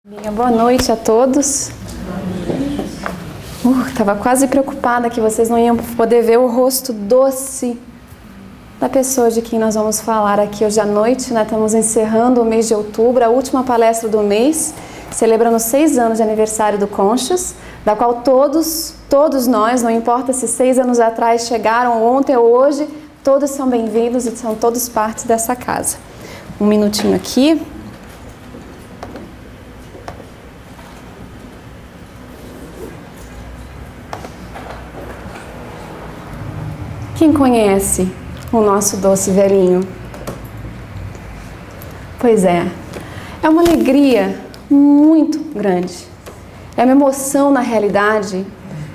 Boa noite a todos. Estava quase preocupada que vocês não iam poder ver o rosto doce da pessoa de quem nós vamos falar aqui hoje à noite. Nós estamos encerrando o mês de outubro, a última palestra do mês, celebrando 6 anos de aniversário do Conscious, da qual todos nós, não importa se 6 anos atrás chegaram ontem ou hoje, todos são bem-vindos e são todos partes dessa casa. Um minutinho aqui. Quem conhece o nosso doce velhinho? Pois é uma alegria muito grande, é uma emoção na realidade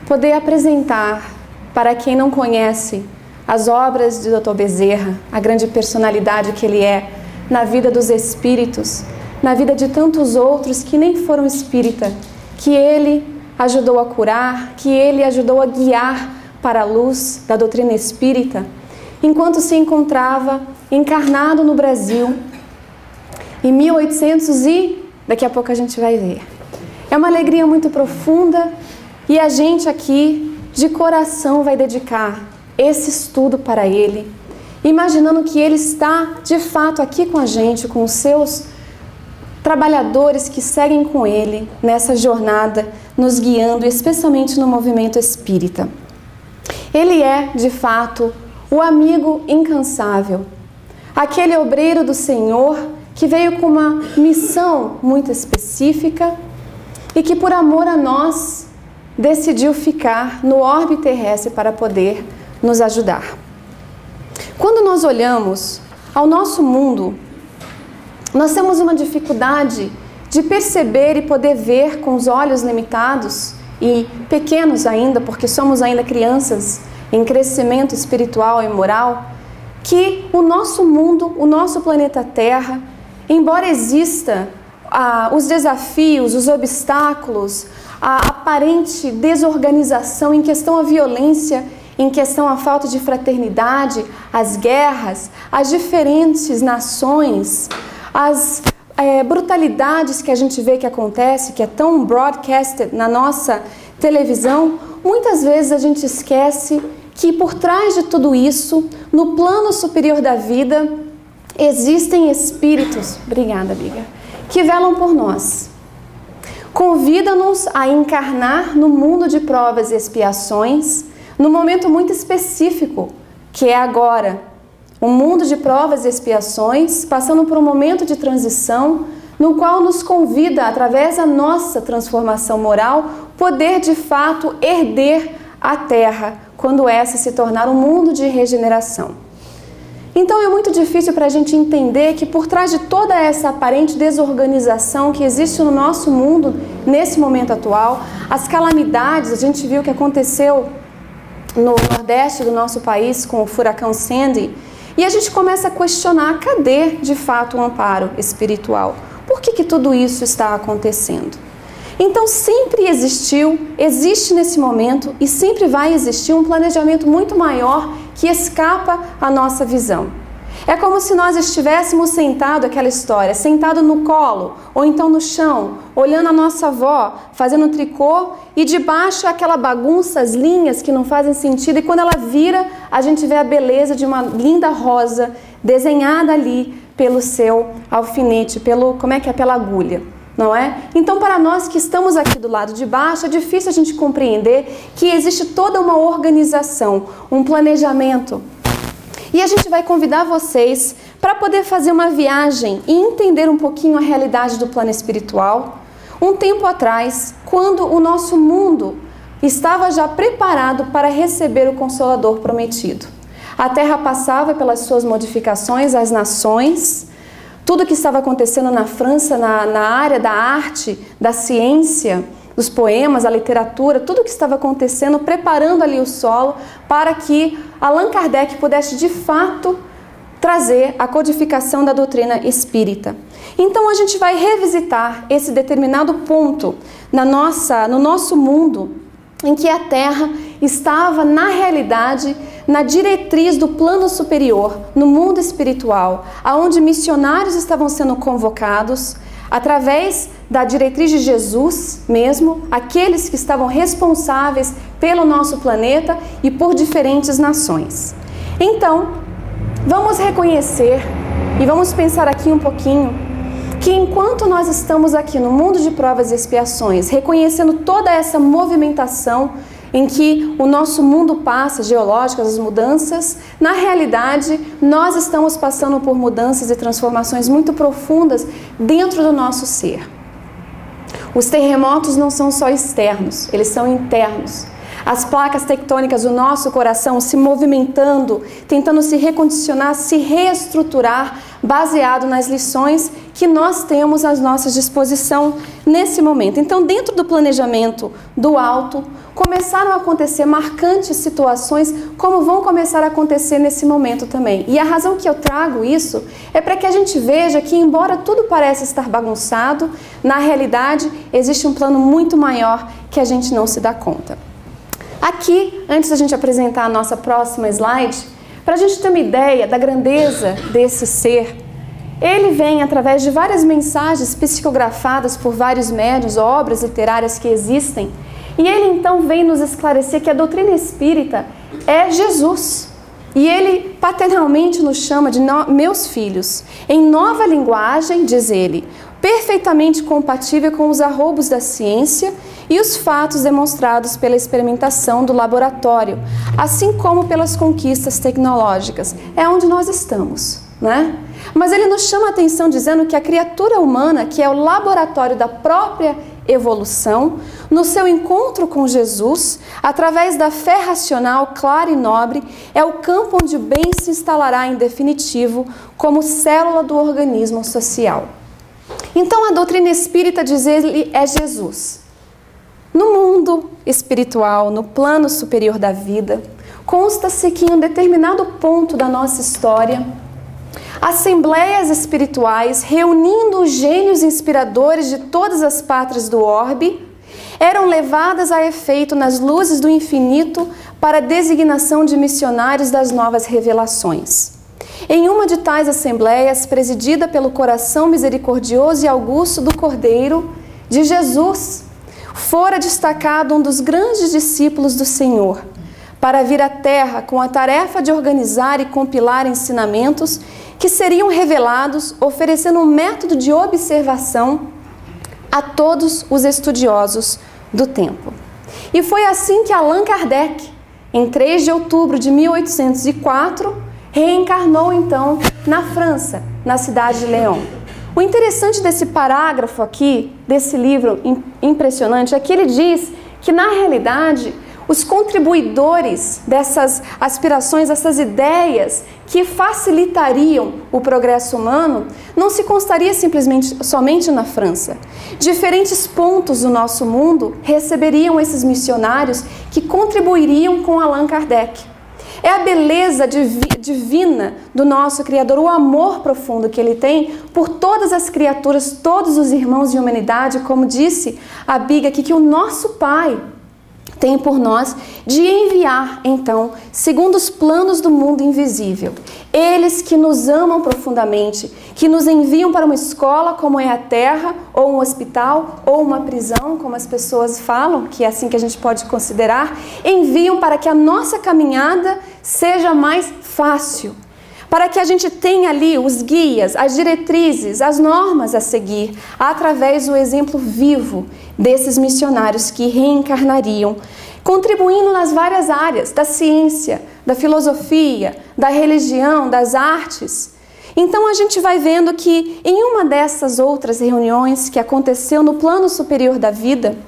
poder apresentar para quem não conhece as obras de Dr. Bezerra, a grande personalidade que ele é na vida dos espíritos, na vida de tantos outros que nem foram espírita, que ele ajudou a curar, que ele ajudou a guiar para a luz da doutrina espírita, enquanto se encontrava encarnado no Brasil, em 1800 e daqui a pouco a gente vai ver. É uma alegria muito profunda e a gente aqui, de coração, vai dedicar esse estudo para ele, imaginando que ele está, de fato, aqui com a gente, com os seus trabalhadores que seguem com ele nessa jornada, nos guiando, especialmente no movimento espírita. Ele é, de fato, o amigo incansável, aquele obreiro do Senhor que veio com uma missão muito específica e que, por amor a nós, decidiu ficar no orbe terrestre para poder nos ajudar. Quando nós olhamos ao nosso mundo, nós temos uma dificuldade de perceber e poder ver com os olhos limitados e pequenos ainda, porque somos ainda crianças em crescimento espiritual e moral, que o nosso mundo, o nosso planeta Terra, embora exista os desafios, os obstáculos, a aparente desorganização em questão à violência, em questão à falta de fraternidade, as guerras, as diferentes nações, as brutalidades que a gente vê que acontece, que é tão broadcasted na nossa televisão, muitas vezes a gente esquece que por trás de tudo isso, no plano superior da vida, existem espíritos, obrigada, Biga, que velam por nós. Convida-nos a encarnar no mundo de provas e expiações, num momento muito específico, que é agora. Um mundo de provas e expiações, passando por um momento de transição, no qual nos convida, através da nossa transformação moral, poder de fato herder a Terra, quando essa se tornar um mundo de regeneração. Então é muito difícil para a gente entender que por trás de toda essa aparente desorganização que existe no nosso mundo, nesse momento atual, as calamidades, a gente viu o que aconteceu no nordeste do nosso país com o furacão Sandy, e a gente começa a questionar, cadê de fato o amparo espiritual? Por que tudo isso está acontecendo? Então sempre existiu, existe nesse momento e sempre vai existir um planejamento muito maior que escapa à nossa visão. É como se nós estivéssemos sentados, aquela história, sentado no colo ou então no chão, olhando a nossa avó, fazendo tricô e debaixo aquela bagunça, as linhas que não fazem sentido, e quando ela vira, a gente vê a beleza de uma linda rosa desenhada ali pelo seu alfinete, pela agulha, não é? Então, para nós que estamos aqui do lado de baixo, é difícil a gente compreender que existe toda uma organização, um planejamento. E a gente vai convidar vocês para poder fazer uma viagem e entender um pouquinho a realidade do plano espiritual. Um tempo atrás, quando o nosso mundo estava já preparado para receber o Consolador prometido. A Terra passava pelas suas modificações, as nações, tudo que estava acontecendo na França, na área da arte, da ciência, dos poemas, a literatura, tudo que estava acontecendo, preparando ali o solo para que Allan Kardec pudesse de fato trazer a codificação da doutrina espírita. Então a gente vai revisitar esse determinado ponto no nosso mundo, em que a Terra estava, na realidade, na diretriz do plano superior, no mundo espiritual, aonde missionários estavam sendo convocados através da diretriz de Jesus mesmo, aqueles que estavam responsáveis pelo nosso planeta e por diferentes nações. Então, vamos reconhecer e vamos pensar aqui um pouquinho que enquanto nós estamos aqui no mundo de provas e expiações, reconhecendo toda essa movimentação em que o nosso mundo passa, geológicas, as mudanças, na realidade, nós estamos passando por mudanças e transformações muito profundas dentro do nosso ser. Os terremotos não são só externos, eles são internos. As placas tectônicas do nosso coração se movimentando, tentando se recondicionar, se reestruturar, baseado nas lições que nós temos à nossa disposição nesse momento. Então, dentro do planejamento do alto, começaram a acontecer marcantes situações, como vão começar a acontecer nesse momento também. E a razão que eu trago isso é para que a gente veja que, embora tudo pareça estar bagunçado, na realidade existe um plano muito maior que a gente não se dá conta. Aqui, antes da gente apresentar a nossa próxima slide, para a gente ter uma ideia da grandeza desse ser, ele vem através de várias mensagens psicografadas por vários médiuns, obras literárias que existem, e ele então vem nos esclarecer que a doutrina espírita é Jesus. E ele paternalmente nos chama de meus filhos, em nova linguagem, diz ele, perfeitamente compatível com os arroubos da ciência e os fatos demonstrados pela experimentação do laboratório, assim como pelas conquistas tecnológicas. É onde nós estamos, né? Mas ele nos chama a atenção dizendo que a criatura humana, que é o laboratório da própria evolução, no seu encontro com Jesus, através da fé racional, clara e nobre, é o campo onde o bem se instalará em definitivo como célula do organismo social. Então a doutrina espírita, diz ele, é Jesus. No mundo espiritual, no plano superior da vida, consta-se que em um determinado ponto da nossa história, assembleias espirituais, reunindo os gênios inspiradores de todas as pátrias do orbe, eram levadas a efeito nas luzes do infinito para a designação de missionários das novas revelações. Em uma de tais assembleias, presidida pelo coração misericordioso e augusto do Cordeiro de Jesus, fora destacado um dos grandes discípulos do Senhor, para vir à Terra com a tarefa de organizar e compilar ensinamentos que seriam revelados, oferecendo um método de observação a todos os estudiosos do tempo. E foi assim que Allan Kardec, em 3 de outubro de 1804, reencarnou então na França, na cidade de Lyon. O interessante desse parágrafo aqui, desse livro impressionante, é que ele diz que, na realidade, os contribuidores dessas aspirações, dessas ideias que facilitariam o progresso humano, não se constaria simplesmente somente na França. Diferentes pontos do nosso mundo receberiam esses missionários que contribuiriam com Allan Kardec. É a beleza divina do nosso Criador, o amor profundo que Ele tem por todas as criaturas, todos os irmãos de humanidade, como disse a Bíblia aqui, que o nosso Pai tem por nós, de enviar, então, segundo os planos do mundo invisível. Eles que nos amam profundamente, que nos enviam para uma escola, como é a Terra, ou um hospital, ou uma prisão, como as pessoas falam, que é assim que a gente pode considerar, enviam para que a nossa caminhada seja mais fácil, para que a gente tenha ali os guias, as diretrizes, as normas a seguir, através do exemplo vivo desses missionários que reencarnariam, contribuindo nas várias áreas da ciência, da filosofia, da religião, das artes. Então a gente vai vendo que em uma dessas outras reuniões que aconteceu no plano superior da vida,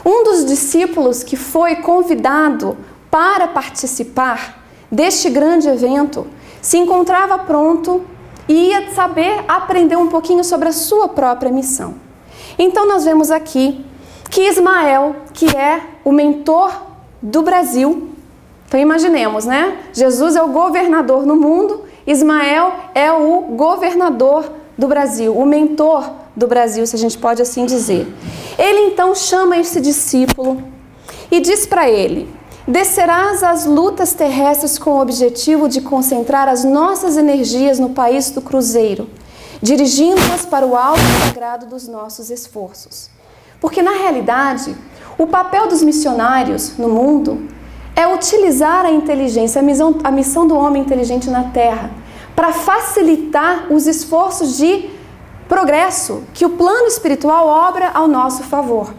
um dos discípulos que foi convidado para participar deste grande evento se encontrava pronto e ia saber aprender um pouquinho sobre a sua própria missão. Então nós vemos aqui que Ismael, que é o mentor do Brasil, então imaginemos, né? Jesus é o governador no mundo, Ismael é o governador do Brasil, o mentor do Brasil, se a gente pode assim dizer. Ele então chama esse discípulo e diz para ele: descerás às lutas terrestres com o objetivo de concentrar as nossas energias no país do cruzeiro, dirigindo-as para o alto sagrado dos nossos esforços. Porque, na realidade, o papel dos missionários no mundo é utilizar a inteligência, a missão do homem inteligente na Terra, para facilitar os esforços de progresso que o plano espiritual obra ao nosso favor.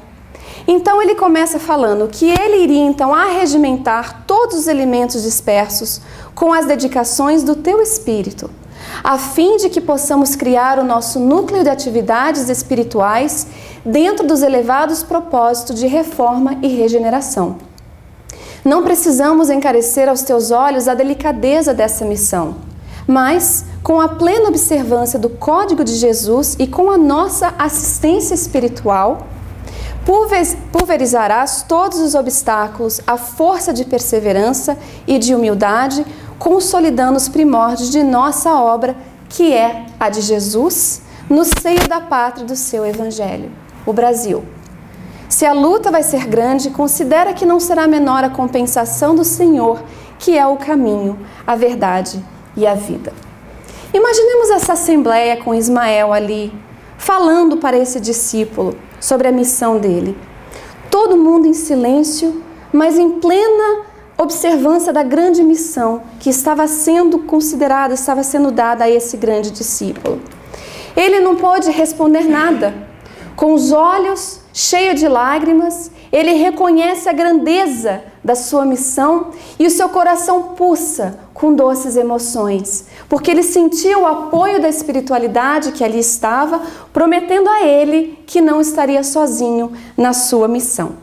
Então ele começa falando que ele iria então arregimentar todos os elementos dispersos com as dedicações do teu espírito, a fim de que possamos criar o nosso núcleo de atividades espirituais dentro dos elevados propósitos de reforma e regeneração. Não precisamos encarecer aos teus olhos a delicadeza dessa missão, mas, com a plena observância do Código de Jesus e com a nossa assistência espiritual, pulverizarás todos os obstáculos à força de perseverança e de humildade, consolidando os primórdios de nossa obra, que é a de Jesus, no seio da pátria do seu Evangelho, o Brasil. Se a luta vai ser grande, considera que não será menor a compensação do Senhor, que é o caminho, a verdade e a vida. Imaginemos essa assembleia com Ismael ali, falando para esse discípulo sobre a missão dele. Todo mundo em silêncio, mas em plena observância da grande missão que estava sendo considerada, estava sendo dada a esse grande discípulo. Ele não pôde responder nada. Com os olhos cheios de lágrimas, ele reconhece a grandeza da sua missão e o seu coração pulsa com doces emoções, porque ele sentia o apoio da espiritualidade que ali estava, prometendo a ele que não estaria sozinho na sua missão.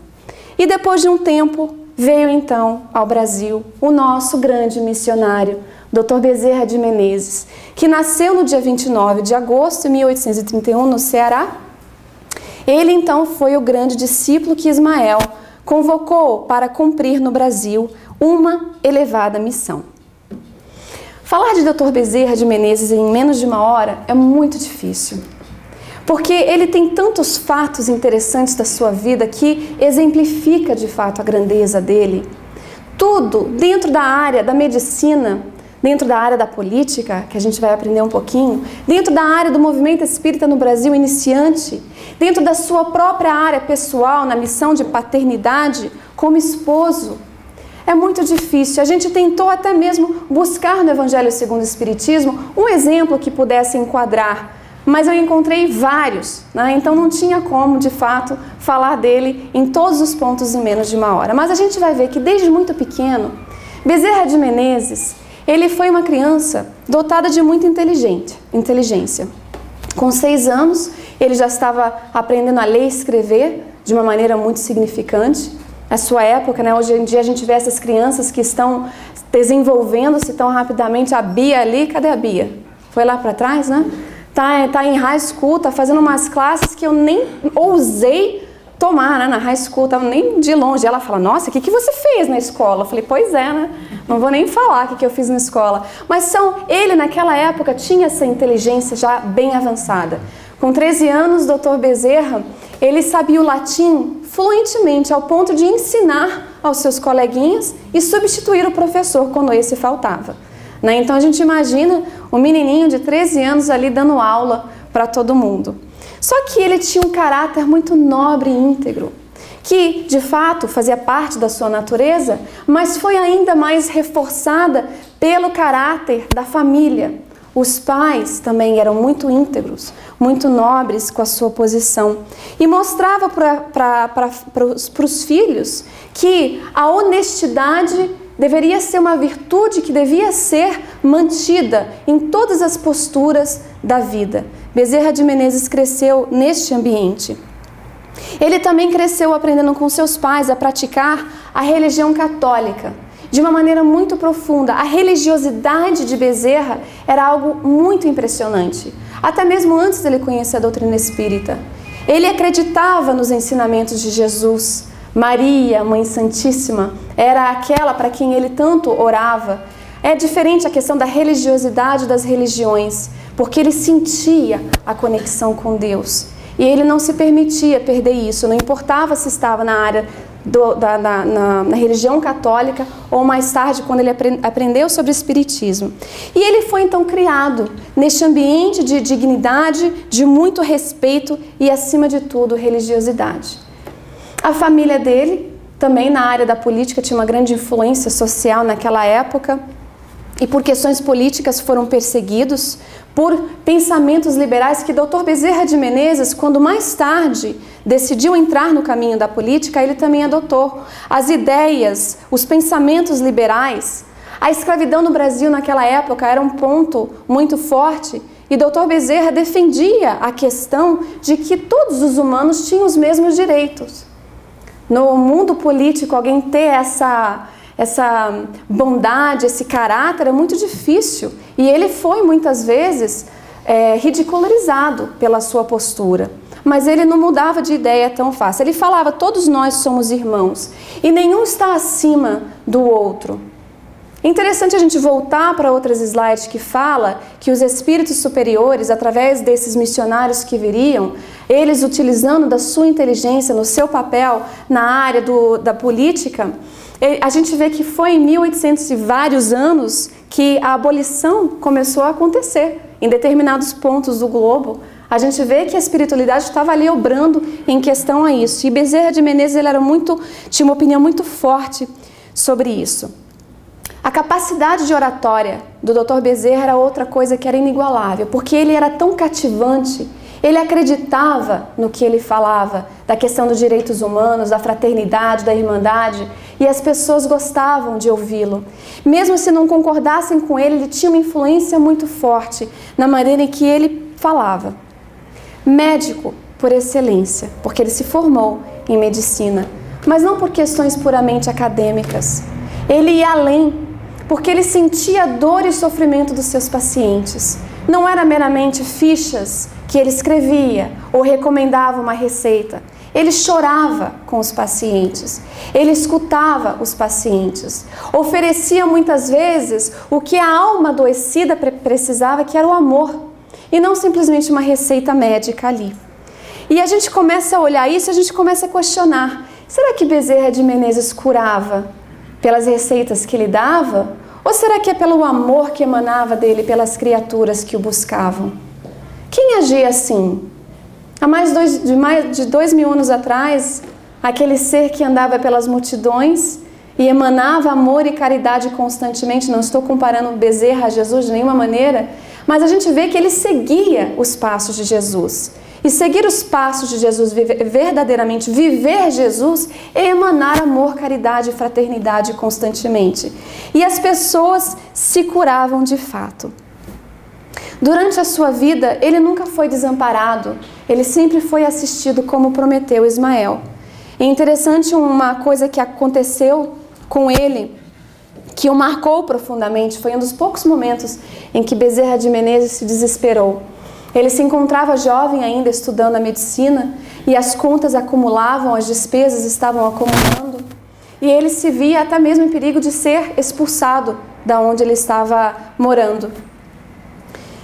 E depois de um tempo, veio então ao Brasil o nosso grande missionário, Dr. Bezerra de Menezes, que nasceu no dia 29 de agosto de 1831 no Ceará. Ele então foi o grande discípulo que Ismael convocou para cumprir no Brasil uma elevada missão. Falar de Dr. Bezerra de Menezes em menos de uma hora é muito difícil, porque ele tem tantos fatos interessantes da sua vida que exemplifica de fato a grandeza dele. Tudo dentro da área da medicina, dentro da área da política, que a gente vai aprender um pouquinho, dentro da área do movimento espírita no Brasil iniciante, dentro da sua própria área pessoal, na missão de paternidade, como esposo. É muito difícil. A gente tentou até mesmo buscar no Evangelho segundo o Espiritismo um exemplo que pudesse enquadrar, mas eu encontrei vários, né? Então não tinha como, de fato, falar dele em todos os pontos em menos de uma hora. Mas a gente vai ver que desde muito pequeno, Bezerra de Menezes, ele foi uma criança dotada de muita inteligência. Com 6 anos, ele já estava aprendendo a ler e escrever de uma maneira muito significante. Na sua época, né, hoje em dia a gente vê essas crianças que estão desenvolvendo-se tão rapidamente. A Bia ali, cadê a Bia? Foi lá para trás, né? Tá em high school, tá fazendo umas classes que eu nem ousei tomar, né, na high school, tava nem de longe. Ela fala, nossa, o que você fez na escola? Eu falei, pois é, né? Não vou nem falar o que eu fiz na escola. Mas ele naquela época tinha essa inteligência já bem avançada. Com 13 anos, Dr. Bezerra, ele sabia o latim fluentemente, ao ponto de ensinar aos seus coleguinhas e substituir o professor quando esse faltava. Né? Então a gente imagina um menininho de 13 anos ali dando aula para todo mundo. Só que ele tinha um caráter muito nobre e íntegro, que de fato fazia parte da sua natureza, mas foi ainda mais reforçada pelo caráter da família. Os pais também eram muito íntegros, muito nobres com a sua posição. E mostrava para os filhos que a honestidade deveria ser uma virtude que devia ser mantida em todas as posturas da vida. Bezerra de Menezes cresceu neste ambiente. Ele também cresceu aprendendo com seus pais a praticar a religião católica de uma maneira muito profunda. A religiosidade de Bezerra era algo muito impressionante, até mesmo antes dele conhecer a doutrina espírita. Ele acreditava nos ensinamentos de Jesus. Maria, Mãe Santíssima, era aquela para quem ele tanto orava. É diferente a questão da religiosidade das religiões, porque ele sentia a conexão com Deus. E ele não se permitia perder isso, não importava se estava na área na religião católica, ou mais tarde quando ele aprendeu sobre o espiritismo. E ele foi então criado neste ambiente de dignidade, de muito respeito e, acima de tudo, religiosidade. A família dele, também na área da política, tinha uma grande influência social naquela época, e por questões políticas foram perseguidos por pensamentos liberais que Dr. Bezerra de Menezes, quando mais tarde decidiu entrar no caminho da política, ele também adotou as ideias, os pensamentos liberais. A escravidão no Brasil naquela época era um ponto muito forte e Dr. Bezerra defendia a questão de que todos os humanos tinham os mesmos direitos. No mundo político, alguém ter essa bondade, esse caráter é muito difícil. E ele foi muitas vezes ridicularizado pela sua postura. Mas ele não mudava de ideia tão fácil. Ele falava, todos nós somos irmãos e nenhum está acima do outro. É interessante a gente voltar para outros slides que fala que os espíritos superiores, através desses missionários que viriam, eles utilizando da sua inteligência no seu papel na área da política, a gente vê que foi em 1800 e vários anos que a abolição começou a acontecer em determinados pontos do globo. A gente vê que a espiritualidade estava ali obrando em questão a isso. E Bezerra de Menezes ele tinha uma opinião muito forte sobre isso. A capacidade de oratória do Dr. Bezerra era outra coisa que era inigualável, porque ele era tão cativante, ele acreditava no que ele falava, da questão dos direitos humanos, da fraternidade, da irmandade, e as pessoas gostavam de ouvi-lo. Mesmo se não concordassem com ele, ele tinha uma influência muito forte na maneira em que ele falava. Médico por excelência, porque ele se formou em medicina, mas não por questões puramente acadêmicas. Ele ia além, porque ele sentia a dor e sofrimento dos seus pacientes. Não era meramente fichas que ele escrevia ou recomendava uma receita. Ele chorava com os pacientes, ele escutava os pacientes, oferecia muitas vezes o que a alma adoecida precisava, que era o amor, e não simplesmente uma receita médica ali. E a gente começa a olhar isso e a gente começa a questionar, será que Bezerra de Menezes curava pelas receitas que ele dava? Ou será que é pelo amor que emanava dele pelas criaturas que o buscavam? Quem agia assim? Há mais de 2000 anos atrás, aquele ser que andava pelas multidões e emanava amor e caridade constantemente, não estou comparando Bezerra a Jesus de nenhuma maneira, mas a gente vê que ele seguia os passos de Jesus. E seguir os passos de Jesus, verdadeiramente viver Jesus, é emanar amor, caridade e fraternidade constantemente. E as pessoas se curavam de fato. Durante a sua vida, ele nunca foi desamparado, ele sempre foi assistido como prometeu Ismael. É interessante uma coisa que aconteceu com ele, que o marcou profundamente, foi um dos poucos momentos em que Bezerra de Menezes se desesperou. Ele se encontrava jovem ainda, estudando a medicina, e as contas acumulavam, as despesas estavam acumulando, e ele se via até mesmo em perigo de ser expulsado da onde ele estava morando.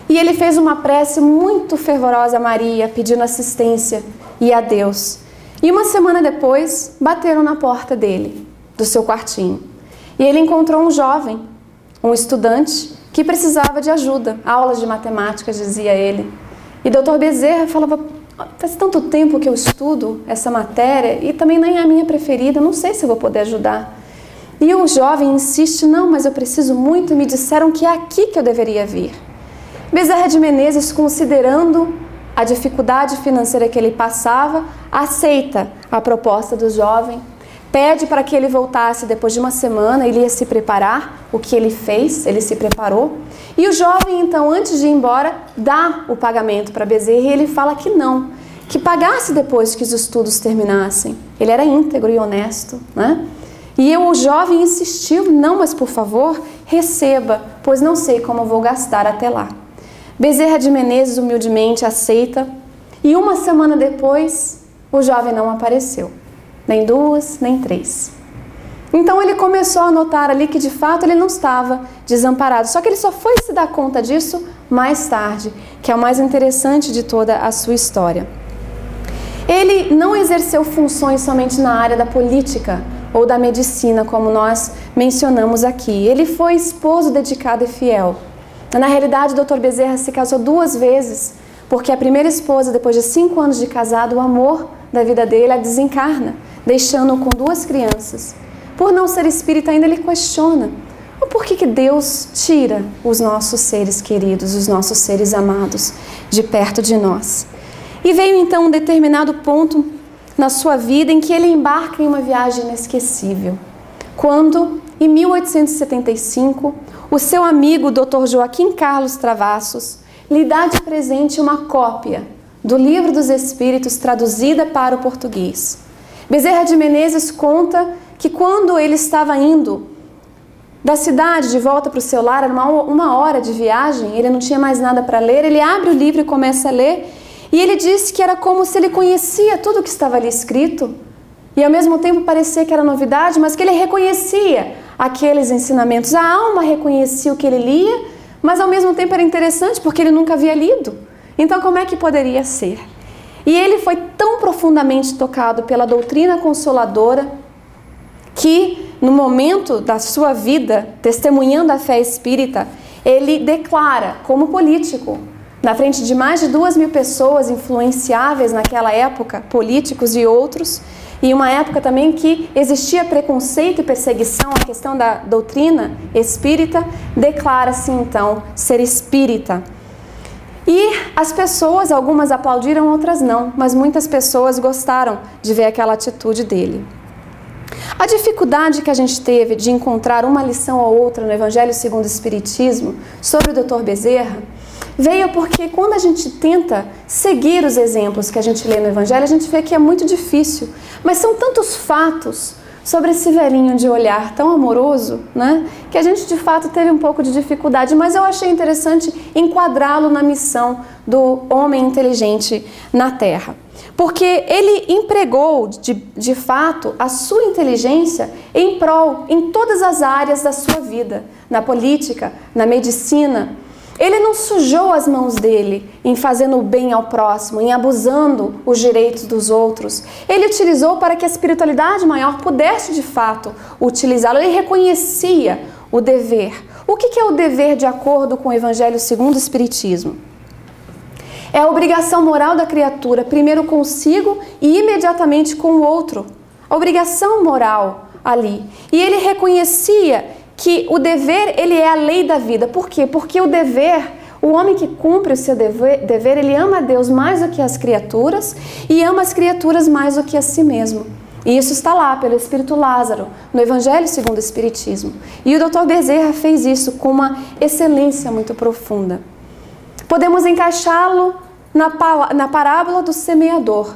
E ele fez uma prece muito fervorosa a Maria, pedindo assistência e a Deus. E uma semana depois, bateram na porta dele, do seu quartinho. E ele encontrou um jovem, um estudante, que precisava de ajuda, aulas de matemática, dizia ele. E Dr. Bezerra falava, faz tanto tempo que eu estudo essa matéria e também nem é a minha preferida, não sei se eu vou poder ajudar. E o jovem insiste, não, mas eu preciso muito, me disseram que é aqui que eu deveria vir. Bezerra de Menezes, considerando a dificuldade financeira que ele passava, aceita a proposta do jovem, pede para que ele voltasse depois de uma semana, ele ia se preparar, o que ele fez, ele se preparou. E o jovem, então, antes de ir embora, dá o pagamento para Bezerra e ele fala que não, que pagasse depois que os estudos terminassem. Ele era íntegro e honesto, né? E o jovem insistiu, não, mas por favor, receba, pois não sei como vou gastar até lá. Bezerra de Menezes humildemente aceita e uma semana depois o jovem não apareceu, nem 2, nem 3. Então ele começou a notar ali que de fato ele não estava desamparado, só que ele só foi se dar conta disso mais tarde, que é o mais interessante de toda a sua história. Ele não exerceu funções somente na área da política ou da medicina, como nós mencionamos aqui. Ele foi esposo dedicado e fiel. Na realidade, o Dr. Bezerra se casou 2 vezes, porque a primeira esposa, depois de 5 anos de casado, o amor da vida dele a desencarna, deixando-o com 2 crianças. Por não ser espírita ainda, ele questiona: por que Deus tira os nossos seres queridos, os nossos seres amados de perto de nós? E veio então um determinado ponto na sua vida em que ele embarca em uma viagem inesquecível. Quando, em 1875, o seu amigo Dr. Joaquim Carlos Travassos lhe dá de presente uma cópia do Livro dos Espíritos traduzida para o português. Bezerra de Menezes conta que quando ele estava indo da cidade de volta para o seu lar, era uma hora de viagem, ele não tinha mais nada para ler, ele abre o livro e começa a ler, e ele disse que era como se ele conhecia tudo o que estava ali escrito, e ao mesmo tempo parecia que era novidade, mas que ele reconhecia aqueles ensinamentos. A alma reconhecia o que ele lia, mas ao mesmo tempo era interessante porque ele nunca havia lido. Então como é que poderia ser? E ele foi tão profundamente tocado pela doutrina consoladora que, no momento da sua vida, testemunhando a fé espírita, ele declara, como político, na frente de mais de 2.000 pessoas influenciáveis naquela época, políticos e outros, e uma época também que existia preconceito e perseguição à questão da doutrina espírita, declara-se então ser espírita. E as pessoas, algumas aplaudiram, outras não, mas muitas pessoas gostaram de ver aquela atitude dele. A dificuldade que a gente teve de encontrar uma lição ou outra no Evangelho segundo o Espiritismo sobre o Dr. Bezerra veio porque quando a gente tenta seguir os exemplos que a gente lê no Evangelho, a gente vê que é muito difícil. Mas são tantos fatos sobre esse velhinho de olhar tão amoroso, né, que a gente de fato teve um pouco de dificuldade, mas eu achei interessante enquadrá-lo na missão do homem inteligente na Terra. Porque ele empregou, de fato, a sua inteligência em prol, em todas as áreas da sua vida, na política, na medicina. Ele não sujou as mãos dele em fazendo o bem ao próximo, em abusando os direitos dos outros. Ele utilizou para que a espiritualidade maior pudesse, de fato, utilizá-lo. Ele reconhecia o dever. O que é o dever de acordo com o Evangelho segundo o Espiritismo? É a obrigação moral da criatura, primeiro consigo e imediatamente com o outro. A obrigação moral ali. E ele reconhecia que o dever, ele é a lei da vida. Por quê? Porque o dever, o homem que cumpre o seu dever, ele ama a Deus mais do que as criaturas e ama as criaturas mais do que a si mesmo. E isso está lá pelo Espírito Lázaro, no Evangelho segundo o Espiritismo. E o Dr. Bezerra fez isso com uma excelência muito profunda. Podemos encaixá-lo na parábola do semeador.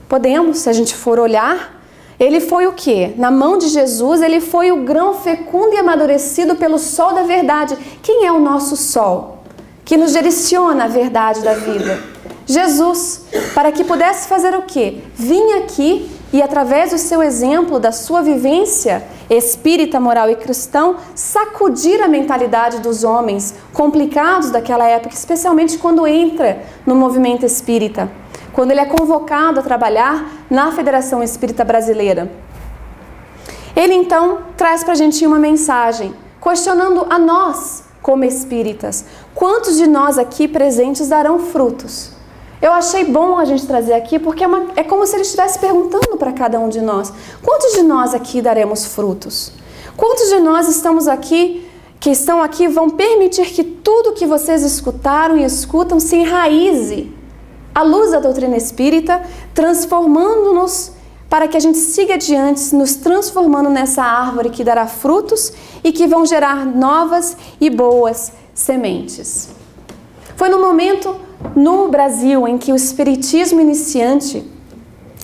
Podemos, se a gente for olhar. Ele foi o quê? Na mão de Jesus, ele foi o grão fecundo e amadurecido pelo sol da verdade. Quem é o nosso sol? Que nos direciona a verdade da vida? Jesus, para que pudesse fazer o quê? Vinha aqui e, através do seu exemplo, da sua vivência espírita, moral e cristão, sacudir a mentalidade dos homens complicados daquela época, especialmente quando entra no movimento espírita. Quando ele é convocado a trabalhar na Federação Espírita Brasileira. Ele então traz para a gente uma mensagem, questionando a nós como espíritas. Quantos de nós aqui presentes darão frutos? Eu achei bom a gente trazer aqui, porque é como se ele estivesse perguntando para cada um de nós. Quantos de nós aqui daremos frutos? Quantos de nós estamos aqui, que estão aqui, vão permitir que tudo que vocês escutaram e escutam se enraize à luz da doutrina espírita, transformando-nos para que a gente siga adiante, nos transformando nessa árvore que dará frutos e que vão gerar novas e boas sementes. Foi no momento no Brasil em que o espiritismo iniciante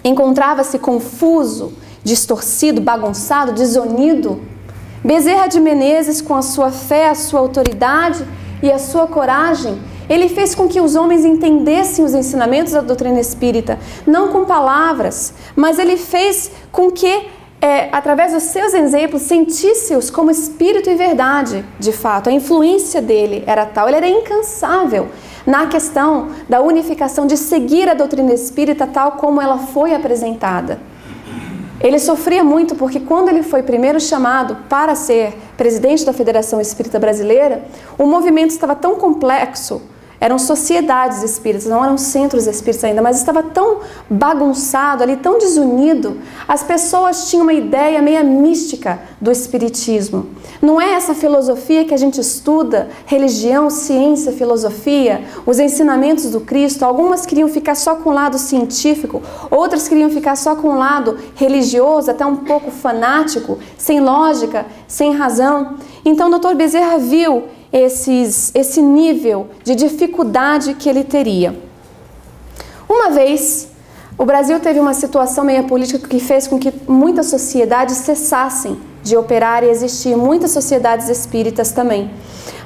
encontrava-se confuso, distorcido, bagunçado, desunido. Bezerra de Menezes, com a sua fé, a sua autoridade e a sua coragem, ele fez com que os homens entendessem os ensinamentos da doutrina espírita, não com palavras, mas ele fez com que através dos seus exemplos, sentisse-os como espírito e verdade, de fato. A influência dele era tal, ele era incansável na questão da unificação, de seguir a doutrina espírita tal como ela foi apresentada. Ele sofria muito porque quando ele foi primeiro chamado para ser presidente da Federação Espírita Brasileira, o movimento estava tão complexo, eram sociedades espíritas, não eram centros espíritas ainda, mas estava tão bagunçado ali, tão desunido. As pessoas tinham uma ideia meio mística do espiritismo. Não é essa filosofia que a gente estuda, religião, ciência, filosofia, os ensinamentos do Cristo. Algumas queriam ficar só com o lado científico, outras queriam ficar só com o lado religioso, até um pouco fanático, sem lógica, sem razão. Então o Dr. Bezerra viu esse nível de dificuldade que ele teria. Uma vez, o Brasil teve uma situação meio política que fez com que muitas sociedades cessassem de operar e existir, muitas sociedades espíritas também.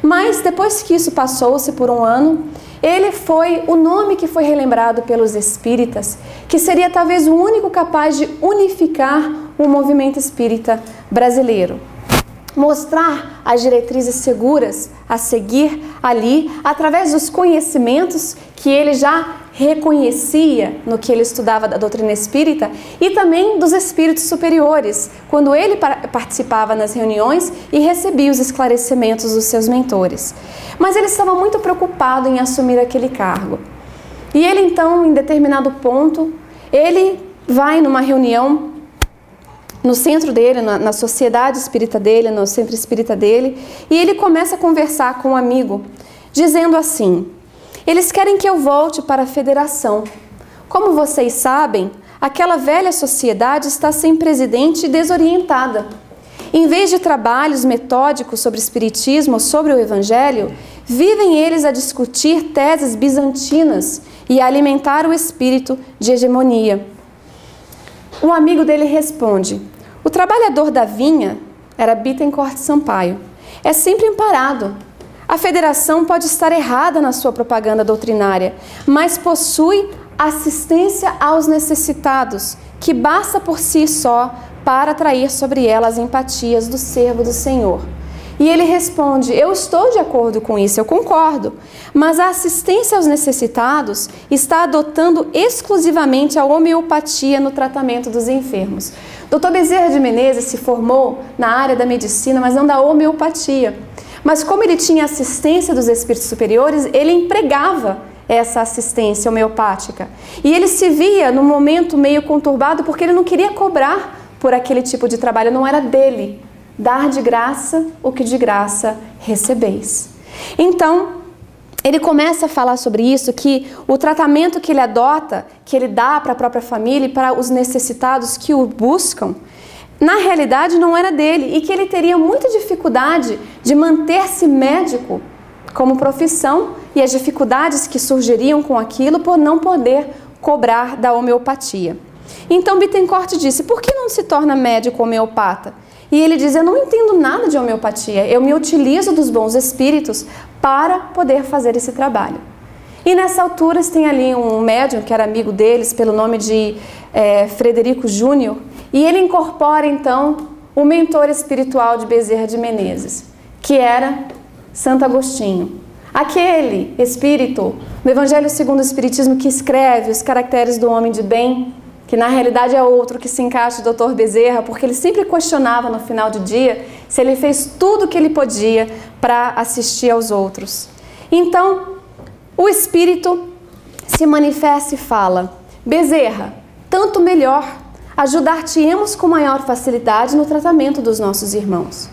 Mas depois que isso passou-se por um ano, ele foi o nome que foi relembrado pelos espíritas, que seria talvez o único capaz de unificar o movimento espírita brasileiro. Mostrar as diretrizes seguras a seguir ali, através dos conhecimentos que ele já reconhecia no que ele estudava da doutrina espírita e também dos espíritos superiores, quando ele participava nas reuniões e recebia os esclarecimentos dos seus mentores. Mas ele estava muito preocupado em assumir aquele cargo. E ele então, em determinado ponto, ele vai numa reunião no centro dele, na sociedade espírita dele, no centro espírita dele, e ele começa a conversar com um amigo, dizendo assim: eles querem que eu volte para a federação. Como vocês sabem, aquela velha sociedade está sem presidente e desorientada. Em vez de trabalhos metódicos sobre espiritismo ou sobre o evangelho, vivem eles a discutir teses bizantinas e a alimentar o espírito de hegemonia. Um amigo dele responde: o trabalhador da vinha, era Bittencourt Sampaio, é sempre amparado. A federação pode estar errada na sua propaganda doutrinária, mas possui assistência aos necessitados, que basta por si só para atrair sobre ela as empatias do servo do Senhor. E ele responde: eu estou de acordo com isso, eu concordo, mas a assistência aos necessitados está adotando exclusivamente a homeopatia no tratamento dos enfermos. Dr. Bezerra de Menezes se formou na área da medicina, mas não da homeopatia. Mas como ele tinha assistência dos espíritos superiores, ele empregava essa assistência homeopática. E ele se via num momento meio conturbado porque ele não queria cobrar por aquele tipo de trabalho, não era dele. Dar de graça o que de graça recebeis. Então, ele começa a falar sobre isso, que o tratamento que ele adota, que ele dá para a própria família e para os necessitados que o buscam, na realidade não era dele e que ele teria muita dificuldade de manter-se médico como profissão e as dificuldades que surgiriam com aquilo por não poder cobrar da homeopatia. Então Bittencourt disse: por que não se torna médico homeopata? E ele diz: eu não entendo nada de homeopatia, eu me utilizo dos bons espíritos para poder fazer esse trabalho. E nessa altura tem ali um médium que era amigo deles, pelo nome de Frederico Júnior, e ele incorpora então o mentor espiritual de Bezerra de Menezes, que era Santo Agostinho. Aquele espírito do Evangelho segundo o Espiritismo que escreve os caracteres do homem de bem, que na realidade é outro que se encaixa o Dr. Bezerra, porque ele sempre questionava no final do dia se ele fez tudo o que ele podia para assistir aos outros. Então, o Espírito se manifesta e fala: Bezerra, tanto melhor, ajudar-te-emos com maior facilidade no tratamento dos nossos irmãos.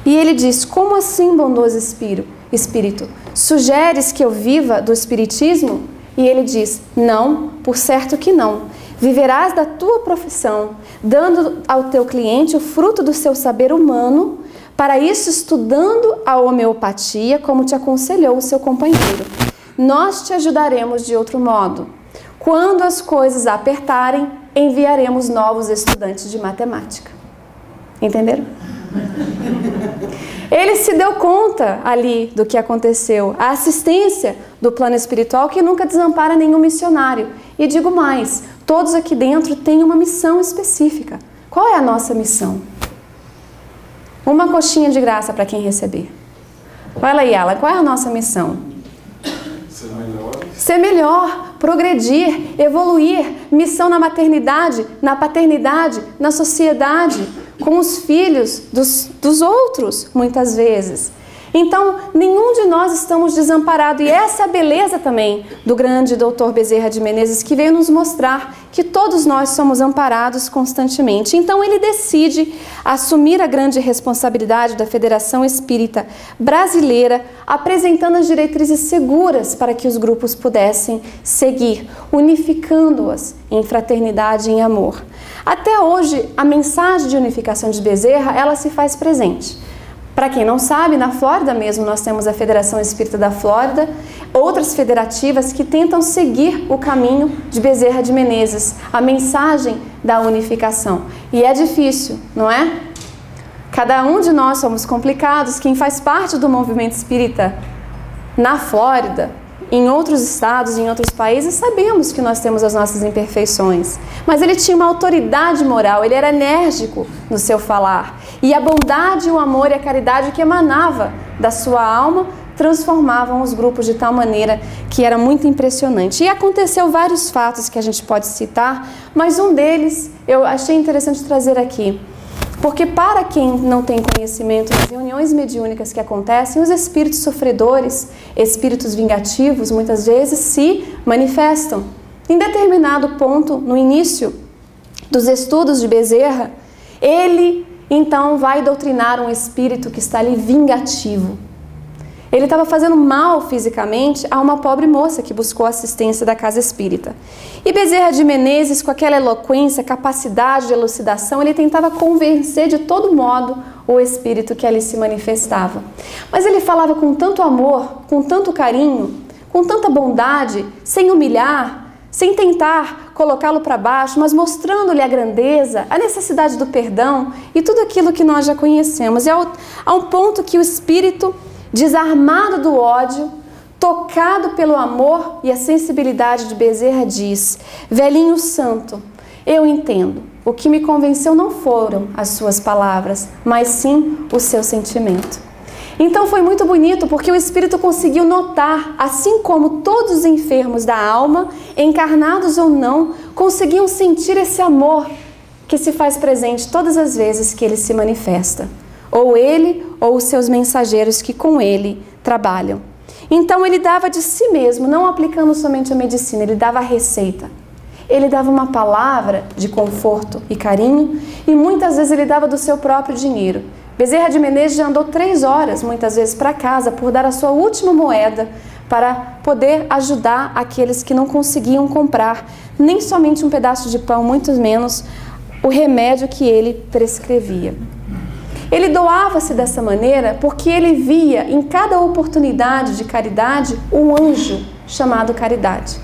E ele diz: como assim, bondoso Espírito? Sugeres que eu viva do Espiritismo? E ele diz: não, por certo que não. Viverás da tua profissão, dando ao teu cliente o fruto do seu saber humano, para isso estudando a homeopatia, como te aconselhou o seu companheiro. Nós te ajudaremos de outro modo. Quando as coisas apertarem, enviaremos novos estudantes de matemática. Entenderam? Ele se deu conta ali do que aconteceu. A assistência do plano espiritual que nunca desampara nenhum missionário. E digo mais, todos aqui dentro têm uma missão específica. Qual é a nossa missão? Uma coxinha de graça para quem receber. Vai lá, Yala, qual é a nossa missão? Ser melhor. Ser melhor, progredir, evoluir. Missão na maternidade, na paternidade, na sociedade, com os filhos dos outros, muitas vezes. Então, nenhum de nós estamos desamparados. E essa é a beleza também do grande Dr. Bezerra de Menezes, que veio nos mostrar que todos nós somos amparados constantemente. Então, ele decide assumir a grande responsabilidade da Federação Espírita Brasileira, apresentando as diretrizes seguras para que os grupos pudessem seguir, unificando-as em fraternidade e em amor. Até hoje, a mensagem de unificação de Bezerra, ela se faz presente. Para quem não sabe, na Flórida mesmo nós temos a Federação Espírita da Flórida, outras federativas que tentam seguir o caminho de Bezerra de Menezes, a mensagem da unificação. E é difícil, não é? Cada um de nós somos complicados. Quem faz parte do movimento espírita na Flórida, em outros estados, em outros países, sabemos que nós temos as nossas imperfeições. Mas ele tinha uma autoridade moral, ele era enérgico no seu falar. E a bondade, o amor e a caridade que emanava da sua alma transformavam os grupos de tal maneira que era muito impressionante. E aconteceu vários fatos que a gente pode citar, mas um deles eu achei interessante trazer aqui. Porque para quem não tem conhecimento das reuniões mediúnicas que acontecem, os espíritos sofredores, espíritos vingativos, muitas vezes se manifestam. Em determinado ponto, no início dos estudos de Bezerra, ele então vai doutrinar um espírito que está ali vingativo. Ele estava fazendo mal fisicamente a uma pobre moça que buscou assistência da casa espírita. E Bezerra de Menezes, com aquela eloquência, capacidade de elucidação, ele tentava convencer de todo modo o espírito que ali se manifestava. Mas ele falava com tanto amor, com tanto carinho, com tanta bondade, sem humilhar, sem tentar colocá-lo para baixo, mas mostrando-lhe a grandeza, a necessidade do perdão e tudo aquilo que nós já conhecemos. E há um ponto que o espírito, desarmado do ódio, tocado pelo amor e a sensibilidade de Bezerra, diz: velhinho santo, eu entendo. O que me convenceu não foram as suas palavras, mas sim o seu sentimento. Então foi muito bonito, porque o espírito conseguiu notar, assim como todos os enfermos da alma, encarnados ou não, conseguiam sentir esse amor que se faz presente todas as vezes que ele se manifesta. Ou ele, ou os seus mensageiros que com ele trabalham. Então ele dava de si mesmo, não aplicando somente a medicina, ele dava a receita. Ele dava uma palavra de conforto e carinho, e muitas vezes ele dava do seu próprio dinheiro. Bezerra de Menezes já andou 3 horas, muitas vezes, para casa, por dar a sua última moeda, para poder ajudar aqueles que não conseguiam comprar nem somente um pedaço de pão, muito menos o remédio que ele prescrevia. Ele doava-se dessa maneira porque ele via em cada oportunidade de caridade um anjo chamado caridade.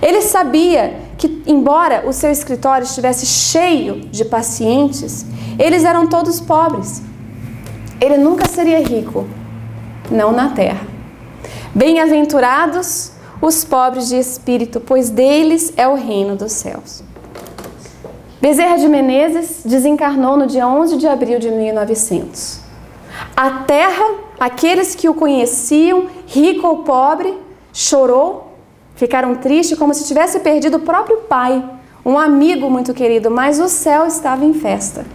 Ele sabia que, embora o seu escritório estivesse cheio de pacientes, eles eram todos pobres. Ele nunca seria rico, não na terra. Bem-aventurados os pobres de espírito, pois deles é o reino dos céus. Bezerra de Menezes desencarnou no dia 11 de abril de 1900. A terra, aqueles que o conheciam, rico ou pobre, chorou, ficaram tristes como se tivesse perdido o próprio pai, um amigo muito querido, mas o céu estava em festa.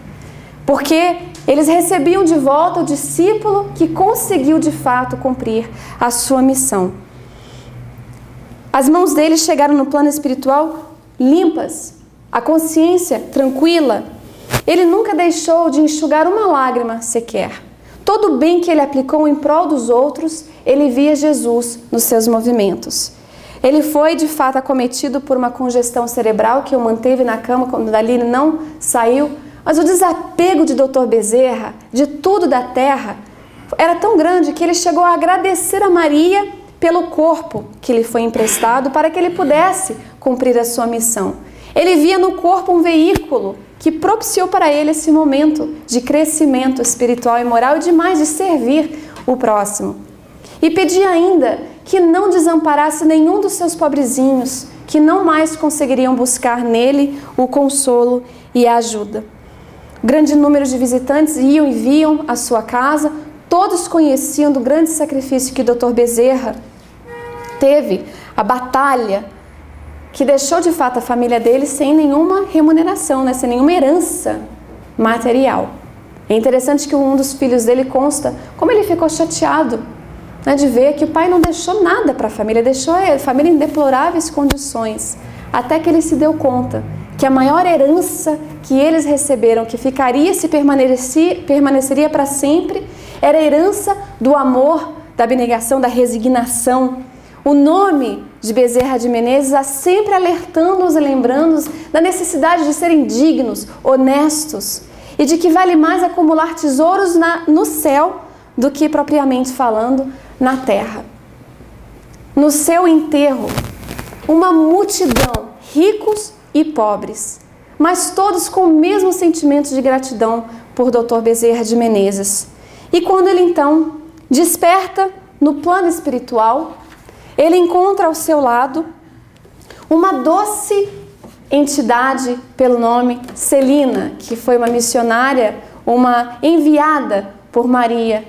Porque eles recebiam de volta o discípulo que conseguiu de fato cumprir a sua missão. As mãos deles chegaram no plano espiritual limpas, a consciência tranquila. Ele nunca deixou de enxugar uma lágrima sequer. Todo o bem que ele aplicou em prol dos outros, ele via Jesus nos seus movimentos. Ele foi de fato acometido por uma congestão cerebral que o manteve na cama quando dali ele não saiu. Mas o desapego de Dr. Bezerra, de tudo da terra, era tão grande que ele chegou a agradecer a Maria pelo corpo que lhe foi emprestado para que ele pudesse cumprir a sua missão. Ele via no corpo um veículo que propiciou para ele esse momento de crescimento espiritual e moral e demais de servir o próximo. E pedia ainda que não desamparasse nenhum dos seus pobrezinhos, que não mais conseguiriam buscar nele o consolo e a ajuda. Grande número de visitantes iam e viam a sua casa. Todos conheciam do grande sacrifício que o Dr. Bezerra teve, a batalha que deixou de fato a família dele sem nenhuma remuneração, né? Sem nenhuma herança material. É interessante que um dos filhos dele consta como ele ficou chateado, né, de ver que o pai não deixou nada para a família, deixou a família em deploráveis condições, até que ele se deu conta que a maior herança que eles receberam, que ficaria se permaneceria para sempre, era a herança do amor, da abnegação, da resignação. O nome de Bezerra de Menezes sempre alertando-os e lembrando-os da necessidade de serem dignos, honestos, e de que vale mais acumular tesouros no céu do que, propriamente falando, na terra. No seu enterro, uma multidão, ricos e pobres, mas todos com o mesmo sentimento de gratidão por Dr. Bezerra de Menezes. E quando ele então desperta no plano espiritual, ele encontra ao seu lado uma doce entidade pelo nome Celina, que foi uma missionária, uma enviada por Maria,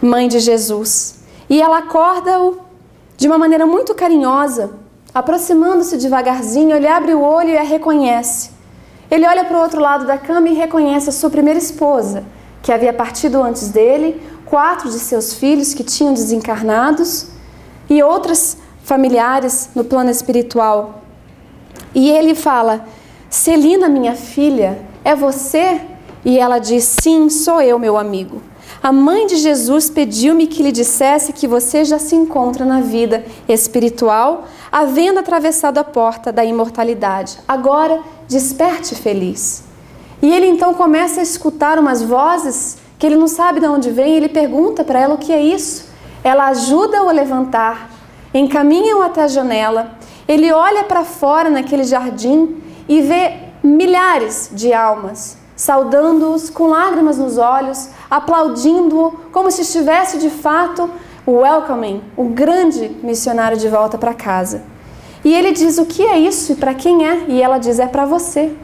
mãe de Jesus. E ela acorda-o de uma maneira muito carinhosa, aproximando-se devagarzinho. Ele abre o olho e a reconhece. Ele olha para o outro lado da cama e reconhece a sua primeira esposa, que havia partido antes dele, 4 de seus filhos que tinham desencarnados e outras familiares no plano espiritual. E ele fala: Celina, minha filha, é você? E ela diz: sim, sou eu, meu amigo. A mãe de Jesus pediu-me que lhe dissesse que você já se encontra na vida espiritual, havendo atravessado a porta da imortalidade. Agora, desperte feliz. E ele então começa a escutar umas vozes que ele não sabe de onde vem. Ele pergunta para ela o que é isso. Ela ajuda-o a levantar, encaminha-o até a janela. Ele olha para fora naquele jardim e vê milhares de almas, saudando-os com lágrimas nos olhos, aplaudindo-o como se estivesse de fato welcoming o grande missionário de volta para casa. E ele diz: o que é isso e para quem é? E ela diz: é para você.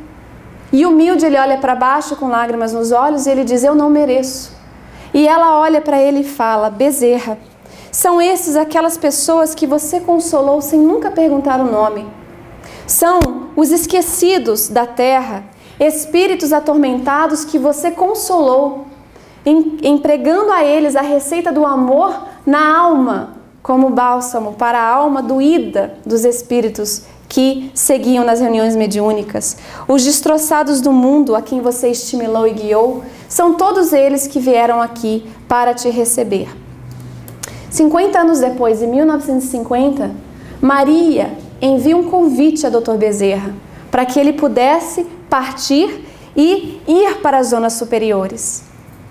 E humilde, ele olha para baixo com lágrimas nos olhos e ele diz: eu não mereço. E ela olha para ele e fala: Bezerra, são esses aquelas pessoas que você consolou sem nunca perguntar o nome. São os esquecidos da terra, espíritos atormentados que você consolou, empregando a eles a receita do amor na alma, como bálsamo para a alma doída dos espíritos que seguiam nas reuniões mediúnicas. Os destroçados do mundo a quem você estimulou e guiou, são todos eles que vieram aqui para te receber. 50 anos depois, em 1950, Maria envia um convite a Dr. Bezerra para que ele pudesse partir e ir para as zonas superiores.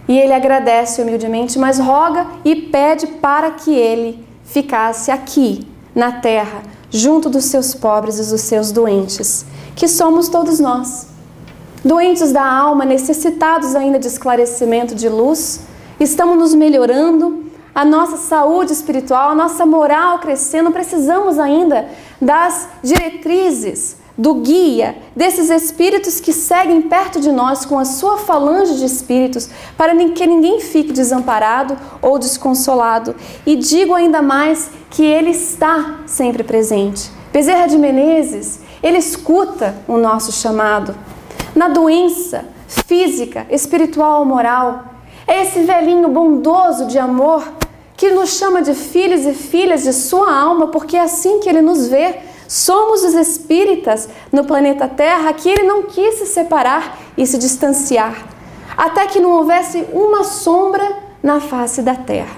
E ele agradece humildemente, mas roga e pede para que ele ficasse aqui, na terra, junto dos seus pobres e dos seus doentes, que somos todos nós. Doentes da alma, necessitados ainda de esclarecimento, de luz, estamos nos melhorando, a nossa saúde espiritual, a nossa moral crescendo, precisamos ainda das diretrizes, do guia, desses espíritos que seguem perto de nós com a sua falange de espíritos, para que ninguém fique desamparado ou desconsolado. E digo ainda mais que ele está sempre presente. Bezerra de Menezes, ele escuta o nosso chamado. Na doença física, espiritual ou moral, é esse velhinho bondoso de amor que nos chama de filhos e filhas de sua alma, porque é assim que ele nos vê. Somos os espíritas no planeta Terra que ele não quis se separar e se distanciar, até que não houvesse uma sombra na face da Terra.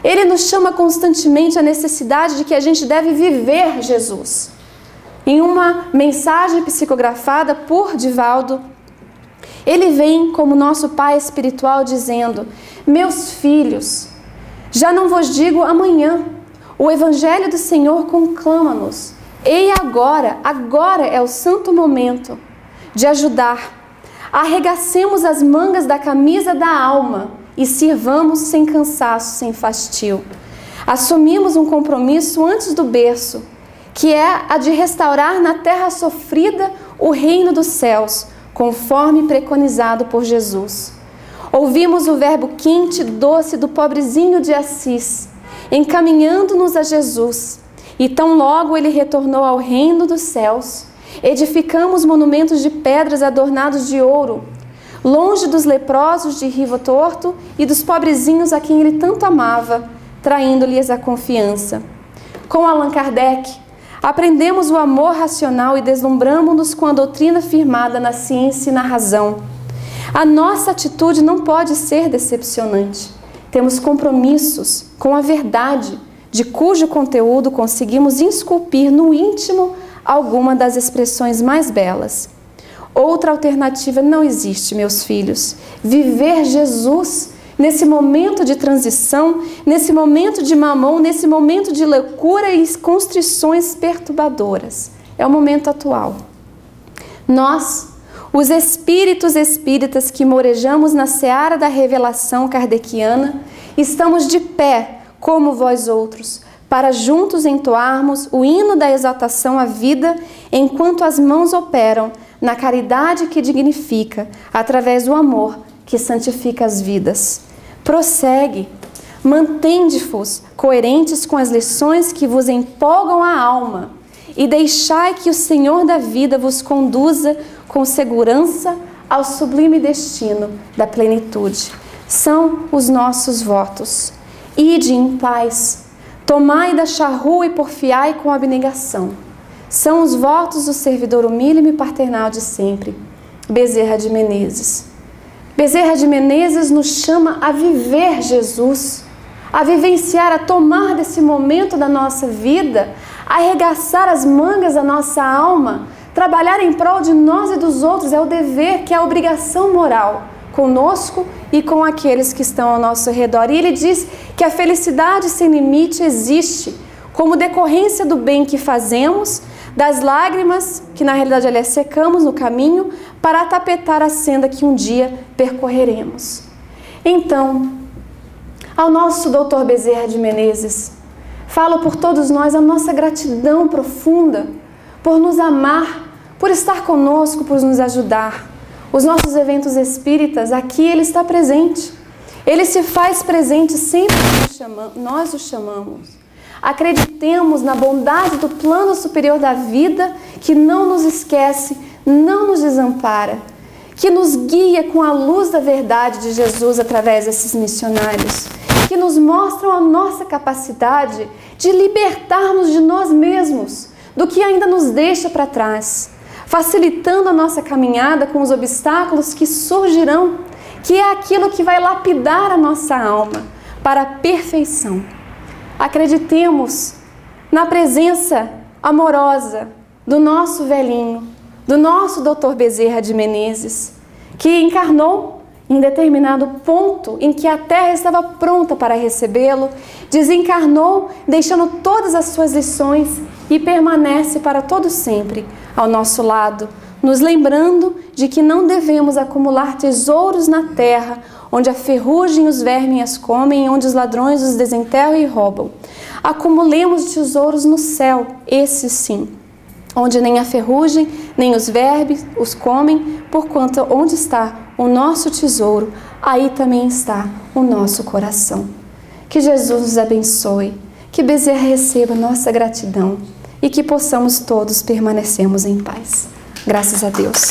Ele nos chama constantemente à necessidade de que a gente deve viver Jesus. Em uma mensagem psicografada por Divaldo, ele vem como nosso Pai espiritual dizendo: meus filhos, já não vos digo amanhã, o Evangelho do Senhor conclama-nos. E agora é o santo momento de ajudar. Arregacemos as mangas da camisa da alma e sirvamos sem cansaço, sem fastio. Assumimos um compromisso antes do berço, que é a de restaurar na terra sofrida o reino dos céus, conforme preconizado por Jesus. Ouvimos o verbo quente e doce do pobrezinho de Assis, encaminhando-nos a Jesus. E tão logo ele retornou ao reino dos céus, edificamos monumentos de pedras adornados de ouro, longe dos leprosos de Rivo Torto e dos pobrezinhos a quem ele tanto amava, traindo-lhes a confiança. Com Allan Kardec, aprendemos o amor racional e deslumbramos-nos com a doutrina firmada na ciência e na razão. A nossa atitude não pode ser decepcionante. Temos compromissos com a verdade, de cujo conteúdo conseguimos esculpir no íntimo alguma das expressões mais belas. Outra alternativa não existe, meus filhos. Viver Jesus nesse momento de transição, nesse momento de mamão, nesse momento de loucura e constrições perturbadoras. É o momento atual. Nós, os espíritos espíritas que morejamos na seara da revelação kardeciana, estamos de pé, como vós outros, para juntos entoarmos o hino da exaltação à vida, enquanto as mãos operam na caridade que dignifica, através do amor que santifica as vidas. Prossegue, mantende-vos coerentes com as lições que vos empolgam a alma e deixai que o Senhor da vida vos conduza com segurança ao sublime destino da plenitude. São os nossos votos. Ide em paz, tomai da charrua e porfiai com abnegação. São os votos do servidor humilde e paternal de sempre, Bezerra de Menezes. Bezerra de Menezes nos chama a viver Jesus, a vivenciar, a tomar desse momento da nossa vida, a arregaçar as mangas da nossa alma, trabalhar em prol de nós e dos outros. É o dever, que é a obrigação moral, conosco e com aqueles que estão ao nosso redor. E ele diz que a felicidade sem limite existe como decorrência do bem que fazemos, das lágrimas que na realidade aliás secamos no caminho para tapetar a senda que um dia percorreremos. Então, ao nosso doutor Bezerra de Menezes, falo por todos nós a nossa gratidão profunda por nos amar, por estar conosco, por nos ajudar. Os nossos eventos espíritas, aqui ele está presente. Ele se faz presente sempre que nós o chamamos. Acreditemos na bondade do plano superior da vida, que não nos esquece, não nos desampara, que nos guia com a luz da verdade de Jesus através desses missionários, que nos mostram a nossa capacidade de libertarmos de nós mesmos, do que ainda nos deixa para trás, facilitando a nossa caminhada com os obstáculos que surgirão, que é aquilo que vai lapidar a nossa alma para a perfeição. Acreditemos na presença amorosa do nosso velhinho, do nosso doutor Bezerra de Menezes, que encarnou em determinado ponto em que a terra estava pronta para recebê-lo, desencarnou, deixando todas as suas lições e permanece para todo sempre ao nosso lado, nos lembrando de que não devemos acumular tesouros na terra, onde a ferrugem e os vermes as comem, onde os ladrões os desenterram e roubam. Acumulemos tesouros no céu, esses sim, onde nem a ferrugem, nem os vermes os comem, porquanto onde está o nosso tesouro, aí também está o nosso coração. Que Jesus nos abençoe, que Bezerra receba nossa gratidão e que possamos todos permanecermos em paz. Graças a Deus.